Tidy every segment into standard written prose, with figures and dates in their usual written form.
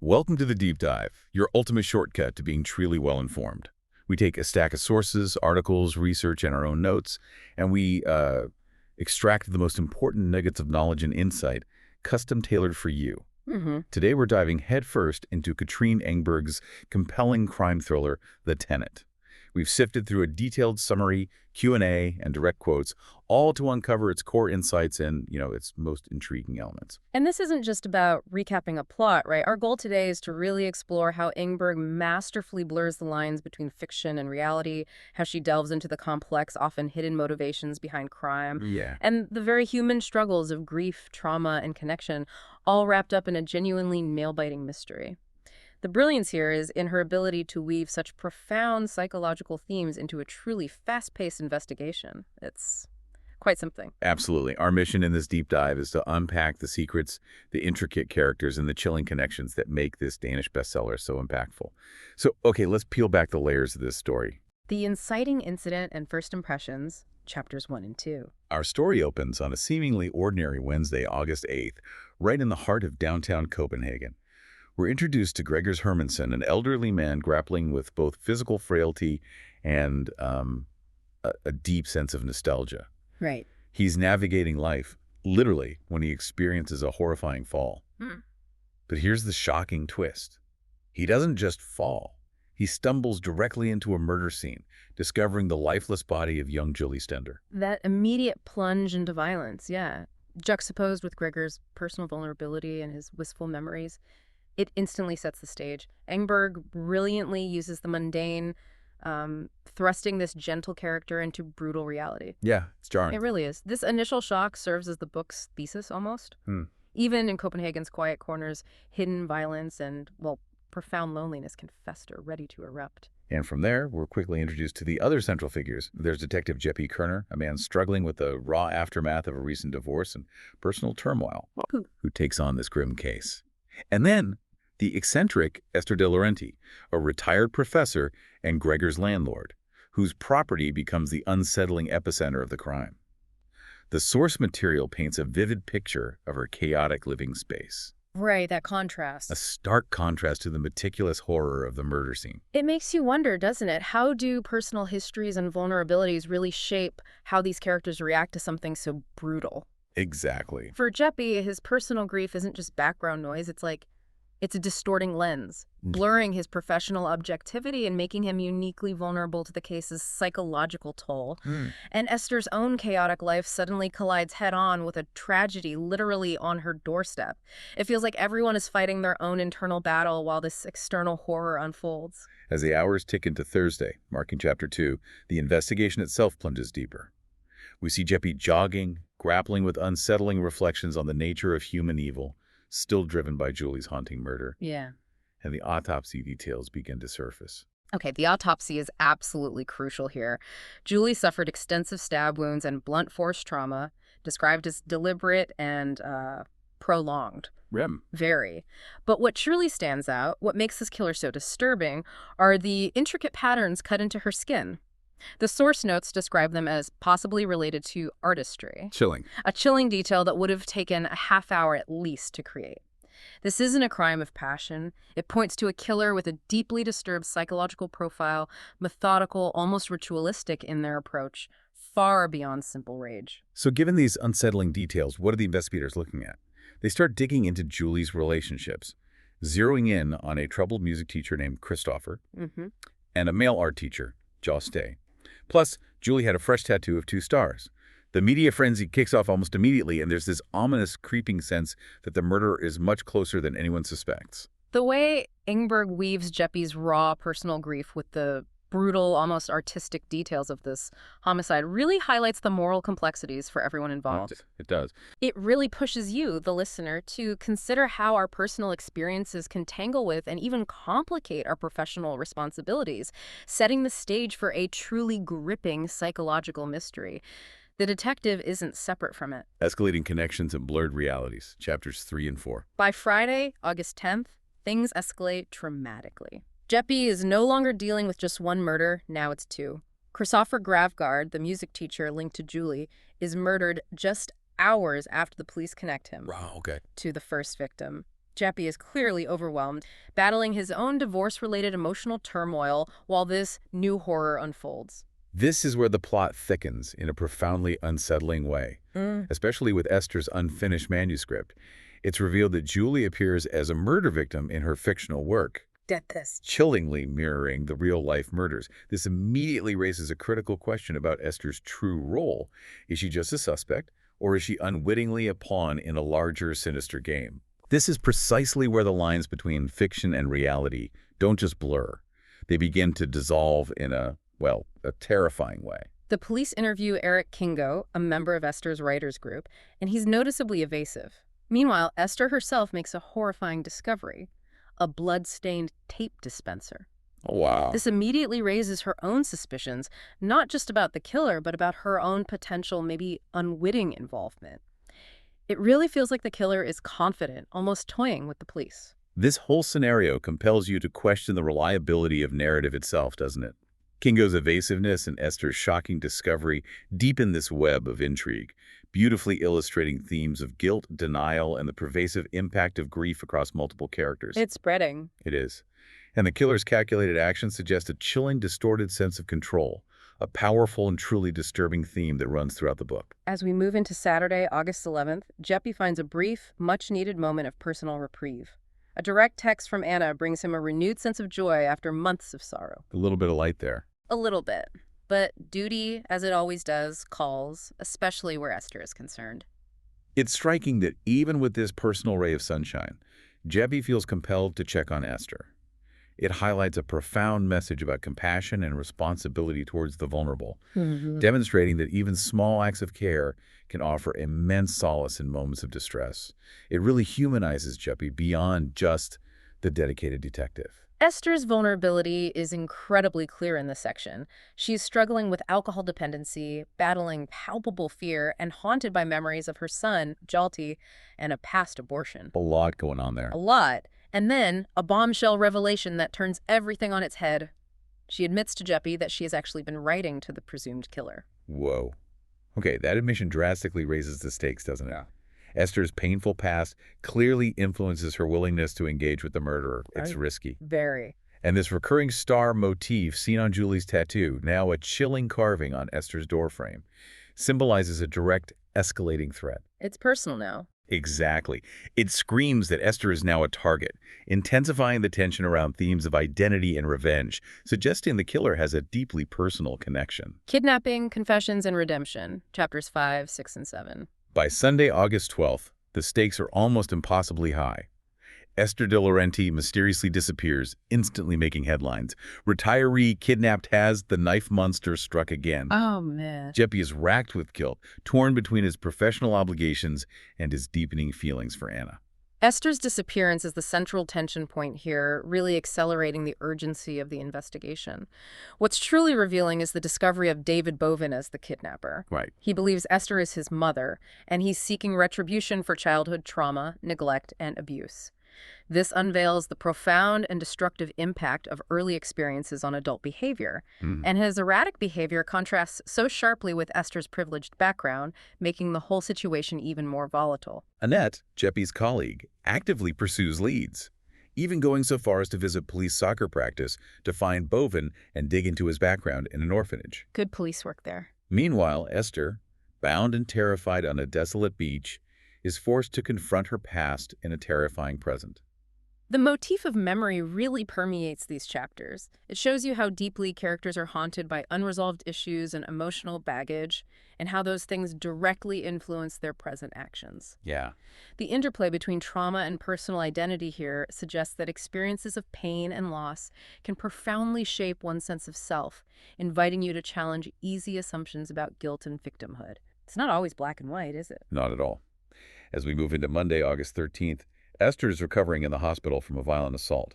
Welcome to the Deep Dive, your ultimate shortcut to being truly well-informed. We take a stack of sources, articles, research, and our own notes, and we extract the most important nuggets of knowledge and insight, custom-tailored for you. Today, we're diving headfirst into Katrine Engberg's compelling crime thriller, The Tenant. We've sifted through a detailed summary, Q&A, and direct quotes, all to uncover its core insights and, its most intriguing elements. And this isn't just about recapping a plot, right? Our goal today is to really explore how Engberg masterfully blurs the lines between fiction and reality, how she delves into the complex, often hidden motivations behind crime, and the very human struggles of grief, trauma, and connection, all wrapped up in a genuinely nail-biting mystery. The brilliance here is in her ability to weave such profound psychological themes into a truly fast-paced investigation. It's quite something. Absolutely. Our mission in this deep dive is to unpack the secrets, the intricate characters, and the chilling connections that make this Danish bestseller so impactful. So, okay, let's peel back the layers of this story. The inciting incident and first impressions, chapters 1 and 2. Our story opens on a seemingly ordinary Wednesday, August 8th, right in the heart of downtown Copenhagen. We're introduced to Gregers Hermansen, an elderly man grappling with both physical frailty and a deep sense of nostalgia. Right. He's navigating life, literally, when he experiences a horrifying fall. But here's the shocking twist. He doesn't just fall. He stumbles directly into a murder scene, discovering the lifeless body of young Julie Stender. That immediate plunge into violence, juxtaposed with Gregers' personal vulnerability and his wistful memories, it instantly sets the stage. Engberg brilliantly uses the mundane, thrusting this gentle character into brutal reality. Yeah, it's jarring. It really is. This initial shock serves as the book's thesis, almost. Even in Copenhagen's quiet corners, hidden violence and, profound loneliness can fester, ready to erupt. And from there, we're quickly introduced to the other central figures. There's Detective Jeppe Korner, a man struggling with the raw aftermath of a recent divorce and personal turmoil, who takes on this grim case. And then, the eccentric Esther de Laurenti, a retired professor and Gregers' landlord, whose property becomes the unsettling epicenter of the crime. The source material paints a vivid picture of her chaotic living space. Right, that contrast. A stark contrast to the meticulous horror of the murder scene. It makes you wonder, doesn't it? How do personal histories and vulnerabilities really shape how these characters react to something so brutal? Exactly. For Jeppe, his personal grief isn't just background noise. It's a distorting lens, blurring his professional objectivity and making him uniquely vulnerable to the case's psychological toll. And Esther's own chaotic life suddenly collides head-on with a tragedy literally on her doorstep. It feels like everyone is fighting their own internal battle while this external horror unfolds. As the hours tick into Thursday, marking chapter 2, the investigation itself plunges deeper. We see Jeppe jogging, grappling with unsettling reflections on the nature of human evil, still driven by Julie's haunting murder. And the autopsy details begin to surface. Okay, the autopsy is absolutely crucial here. Julie suffered extensive stab wounds and blunt force trauma, described as deliberate and prolonged. Very. But what truly stands out, what makes this killer so disturbing, are the intricate patterns cut into her skin. The source notes describe them as possibly related to artistry. Chilling. A chilling detail that would have taken a half hour at least to create. This isn't a crime of passion. It points to a killer with a deeply disturbed psychological profile, methodical, almost ritualistic in their approach, far beyond simple rage. So given these unsettling details, what are the investigators looking at? They start digging into Julie's relationships, zeroing in on a troubled music teacher named Christopher and a male art teacher, Joste. Plus, Julie had a fresh tattoo of 2 stars. The media frenzy kicks off almost immediately, and there's this ominous, creeping sense that the murderer is much closer than anyone suspects. The way Engberg weaves Jeppe's raw personal grief with the brutal, almost artistic details of this homicide really highlights the moral complexities for everyone involved. It does. It really pushes you, the listener, to consider how our personal experiences can tangle with and even complicate our professional responsibilities, setting the stage for a truly gripping psychological mystery. The detective isn't separate from it. Escalating connections and blurred realities, chapters 3 and 4. By Friday, August 10th, things escalate dramatically. Jeppe is no longer dealing with just one murder, now it's 2. Christopher Gravgaard, the music teacher linked to Julie, is murdered just hours after the police connect him Wow, okay. to the first victim. Jeppe is clearly overwhelmed, battling his own divorce-related emotional turmoil while this new horror unfolds. This is where the plot thickens in a profoundly unsettling way, especially with Esther's unfinished manuscript. It's revealed that Julie appears as a murder victim in her fictional work, Get this. chillingly mirroring the real-life murders. This immediately raises a critical question about Esther's true role. Is she just a suspect, or is she unwittingly a pawn in a larger, sinister game? This is precisely where the lines between fiction and reality don't just blur. They begin to dissolve in a terrifying way. The police interview Eric Kingo, a member of Esther's writers group, and he's noticeably evasive. Meanwhile, Esther herself makes a horrifying discovery: a blood-stained tape dispenser. Oh, wow. This immediately raises her own suspicions, not just about the killer, but about her own potential, maybe unwitting involvement. It really feels like the killer is confident, almost toying with the police. This whole scenario compels you to question the reliability of narrative itself, doesn't it? Kingo's evasiveness and Esther's shocking discovery deepen this web of intrigue, beautifully illustrating themes of guilt, denial, and the pervasive impact of grief across multiple characters. It's spreading. It is. And the killer's calculated actions suggest a chilling, distorted sense of control, a powerful and truly disturbing theme that runs throughout the book. As we move into Saturday, August 11th, Jeppe finds a brief, much-needed moment of personal reprieve. A direct text from Anna brings him a renewed sense of joy after months of sorrow. A little bit of light there. A little bit. But duty, as it always does, calls, especially where Esther is concerned. It's striking that even with this personal ray of sunshine, Jeppe feels compelled to check on Esther. It highlights a profound message about compassion and responsibility towards the vulnerable, demonstrating that even small acts of care can offer immense solace in moments of distress. It really humanizes Jeppe beyond just the dedicated detective. Esther's vulnerability is incredibly clear in this section. She's struggling with alcohol dependency, battling palpable fear, and haunted by memories of her son, Jalti, and a past abortion. A lot going on there. A lot. And then a bombshell revelation that turns everything on its head. She admits to Jeppe that she has actually been writing to the presumed killer. Whoa. Okay, that admission drastically raises the stakes, doesn't it? Yeah. Esther's painful past clearly influences her willingness to engage with the murderer. It's risky. Very. And this recurring star motif seen on Julie's tattoo, now a chilling carving on Esther's doorframe, symbolizes a direct, escalating threat. It's personal now. Exactly. It screams that Esther is now a target, intensifying the tension around themes of identity and revenge, suggesting the killer has a deeply personal connection. Kidnapping, confessions, and redemption. Chapters 5, 6, and 7. By Sunday, August 12th, the stakes are almost impossibly high. Esther de Laurenti mysteriously disappears, instantly making headlines. Retiree kidnapped has the knife monster struck again. Oh, man. Jeppe is racked with guilt, torn between his professional obligations and his deepening feelings for Anna. Esther's disappearance is the central tension point here, really accelerating the urgency of the investigation. What's truly revealing is the discovery of David Bovin as the kidnapper. Right. He believes Esther is his mother, and he's seeking retribution for childhood trauma, neglect, and abuse. This unveils the profound and destructive impact of early experiences on adult behavior, and his erratic behavior contrasts so sharply with Esther's privileged background, making the whole situation even more volatile. Anette, Jeppe's colleague, actively pursues leads, even going so far as to visit police soccer practice to find Bovin and dig into his background in an orphanage. Good police work there. Meanwhile, Esther, bound and terrified on a desolate beach, is forced to confront her past in a terrifying present. The motif of memory really permeates these chapters. It shows you how deeply characters are haunted by unresolved issues and emotional baggage, and how those things directly influence their present actions. Yeah. The interplay between trauma and personal identity here suggests that experiences of pain and loss can profoundly shape one's sense of self, inviting you to challenge easy assumptions about guilt and victimhood. It's not always black and white, is it? Not at all. As we move into Monday, August 13th, Esther is recovering in the hospital from a violent assault.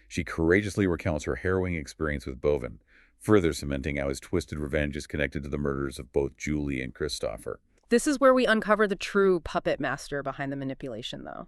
She courageously recounts her harrowing experience with Bovin, further cementing how his twisted revenge is connected to the murders of both Julie and Christopher. This is where we uncover the true puppet master behind the manipulation, though.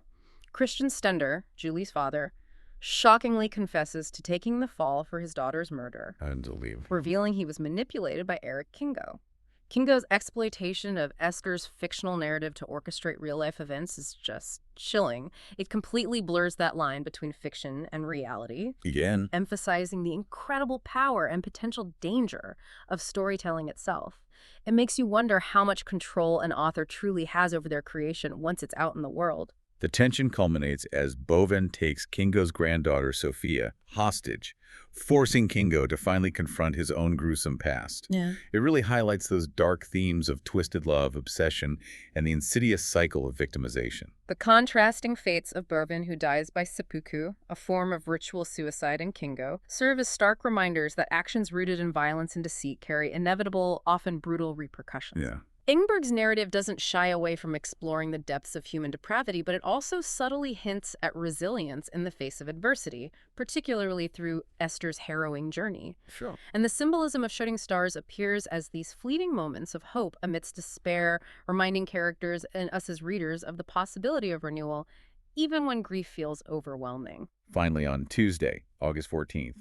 Christian Stender, Julie's father, shockingly confesses to taking the fall for his daughter's murder, Unbelievable. revealing he was manipulated by Eric Kingo. Kingo's exploitation of Esther's fictional narrative to orchestrate real-life events is just chilling. It completely blurs that line between fiction and reality, Again, emphasizing the incredible power and potential danger of storytelling itself. It makes you wonder how much control an author truly has over their creation once it's out in the world. the tension culminates as Boven takes Kingo's granddaughter, Sophia, hostage, forcing Kingo to finally confront his own gruesome past. Yeah. It really highlights those dark themes of twisted love, obsession, and the insidious cycle of victimization. The contrasting fates of Bourbon, who dies by seppuku, a form of ritual suicide in Kingo, serve as stark reminders that actions rooted in violence and deceit carry inevitable, often brutal repercussions. Yeah. Engberg's narrative doesn't shy away from exploring the depths of human depravity, but it also subtly hints at resilience in the face of adversity, particularly through Esther's harrowing journey. Sure. And the symbolism of shooting stars appears as these fleeting moments of hope amidst despair, reminding characters and us as readers of the possibility of renewal, even when grief feels overwhelming. Finally, on Tuesday, August 14th,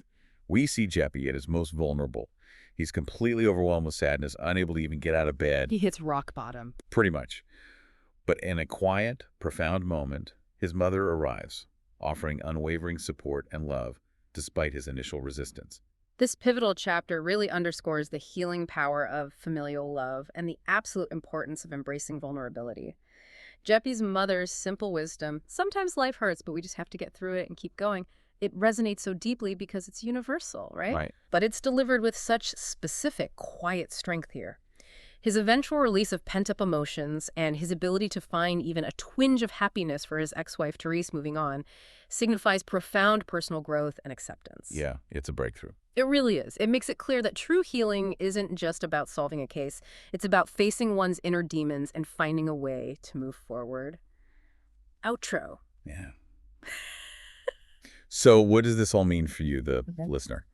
we see Jeppe at his most vulnerable. He's completely overwhelmed with sadness, unable to even get out of bed. He hits rock bottom. Pretty much. But in a quiet, profound moment, his mother arrives, offering unwavering support and love despite his initial resistance. This pivotal chapter really underscores the healing power of familial love and the absolute importance of embracing vulnerability. Jeppe's mother's simple wisdom, sometimes life hurts, but we just have to get through it and keep going. It resonates so deeply because it's universal, right? Right. But it's delivered with such specific, quiet strength here. His eventual release of pent-up emotions and his ability to find even a twinge of happiness for his ex-wife Therese moving on signifies profound personal growth and acceptance. Yeah, it's a breakthrough. It really is. It makes it clear that true healing isn't just about solving a case. It's about facing one's inner demons and finding a way to move forward. Outro. Yeah. So what does this all mean for you, the listener?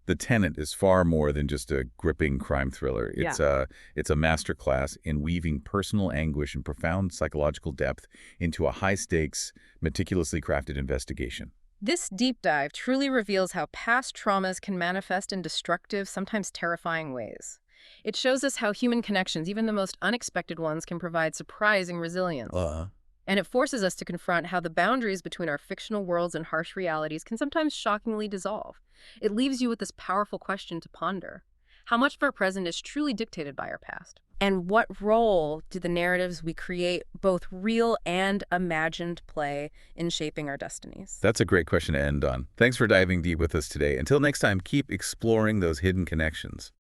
The Tenant is far more than just a gripping crime thriller. It's a masterclass in weaving personal anguish and profound psychological depth into a high-stakes, meticulously crafted investigation. This deep dive truly reveals how past traumas can manifest in destructive, sometimes terrifying ways. It shows us how human connections, even the most unexpected ones, can provide surprising resilience. And it forces us to confront how the boundaries between our fictional worlds and harsh realities can sometimes shockingly dissolve. It leaves you with this powerful question to ponder. How much of our present is truly dictated by our past? And what role do the narratives we create, both real and imagined, play in shaping our destinies? That's a great question to end on. Thanks for diving deep with us today. Until next time, keep exploring those hidden connections.